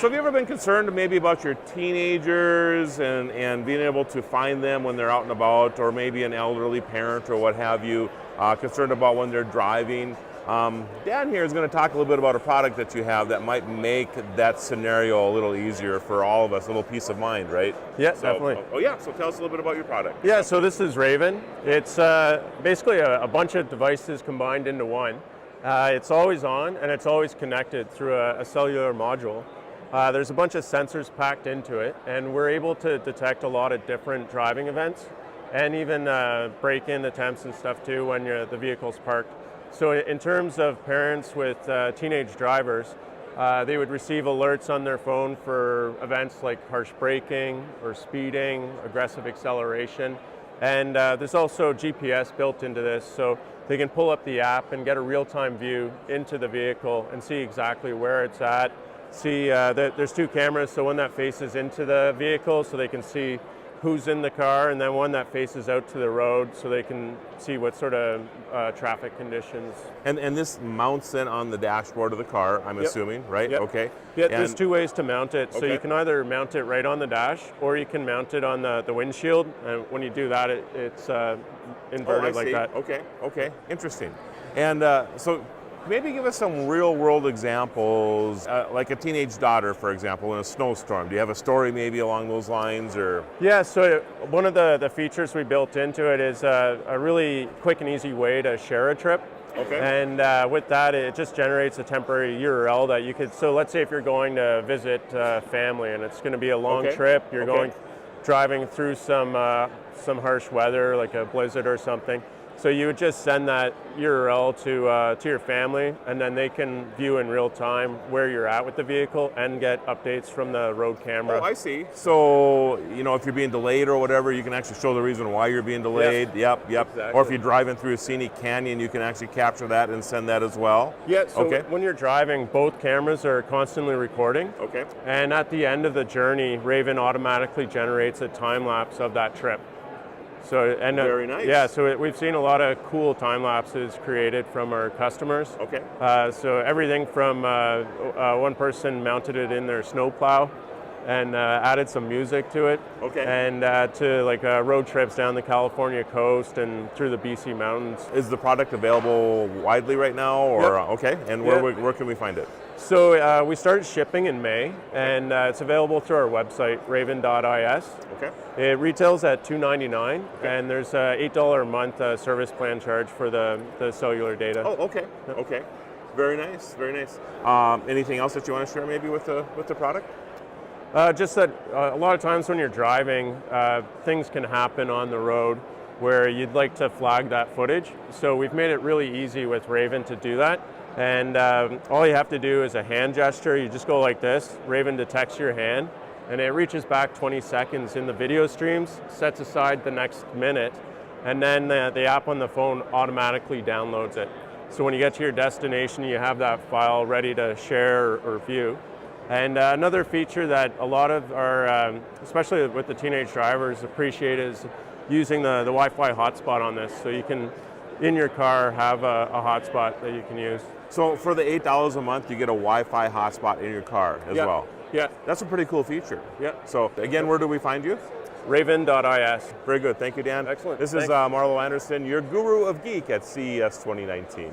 So have you ever been concerned maybe about your teenagers and being able to find them when they're out and about, or maybe an elderly parent or what have you, concerned about when they're driving? Dan here is going to talk a little bit about a product that you have that might make that scenario a little easier for all of us, a little peace of mind, right? Yeah, definitely. Oh yeah, so tell us a little bit about your product. Yeah, so this is Raven. It's basically a bunch of devices combined into one. It's always on and it's always connected through a cellular module. There's a bunch of sensors packed into it, and we're able to detect a lot of different driving events and even break-in attempts and stuff too when the vehicle's parked. So in terms of parents with teenage drivers, they would receive alerts on their phone for events like harsh braking or speeding, aggressive acceleration. And there's also GPS built into this, so they can pull up the app and get a real-time view into the vehicle and see exactly where it's at. See, there's two cameras, so one that faces into the vehicle so they can see who's in the car, and then one that faces out to the road so they can see what sort of traffic conditions. And this mounts in on the dashboard of the car, I'm assuming, right? Yep. Okay. Yeah, there's two ways to mount it. So Okay. you can either mount it right on the dash, or you can mount it on the windshield. And when you do that, it's inverted like that. Okay, interesting. And so maybe give us some real world examples, like a teenage daughter, for example, in a snowstorm. Do you have a story maybe along those lines, or? Yeah, so one of the features we built into it is a really quick and easy way to share a trip. Okay. And with that, it just generates a temporary URL that you could, so let's say if you're going to visit family and it's going to be a long trip, you're driving through some harsh weather, like a blizzard or something. So you would just send that URL to your family, and then they can view in real time where you're at with the vehicle and get updates from the road camera. Oh, I see. So, you know, if you're being delayed or whatever, you can actually show the reason why you're being delayed. Yes. Yep. Exactly. Or if you're driving through a scenic canyon, you can actually capture that and send that as well. Yeah, so when you're driving, both cameras are constantly recording. Okay. And at the end of the journey, Raven automatically generates a time lapse of that trip. So, and very nice. Yeah, so we've seen a lot of cool time lapses created from our customers. Okay. So everything from one person mounted it in their snowplow and added some music to it. Okay. And to like road trips down the California coast and through the BC mountains. Is the product available widely right now, or Yep. Okay? And where can we find it? So we started shipping in May, and it's available through our website, raven.is. Okay. It retails at $299, and there's a $8 a month service plan charge for the cellular data. Oh, okay. Yep. Okay. Very nice. Very nice. Anything else that you want to share maybe with the product? Just that a lot of times when you're driving, things can happen on the road where you'd like to flag that footage. So we've made it really easy with Raven to do that. And all you have to do is a hand gesture. You just go like this. Raven detects your hand, and it reaches back 20 seconds in the video streams, sets aside the next minute, and then the app on the phone automatically downloads it. So when you get to your destination, you have that file ready to share or view. And another feature that a lot of our, especially with the teenage drivers, appreciate is using the Wi-Fi hotspot on this. So you can, in your car, have a hotspot that you can use. So for the $8 a month, you get a Wi-Fi hotspot in your car as well. Yeah. That's a pretty cool feature. Yeah. So again, where do we find you? Raven.is. Very good. Thank you, Dan. Excellent. This is Marlo Anderson, your guru of geek at CES 2019.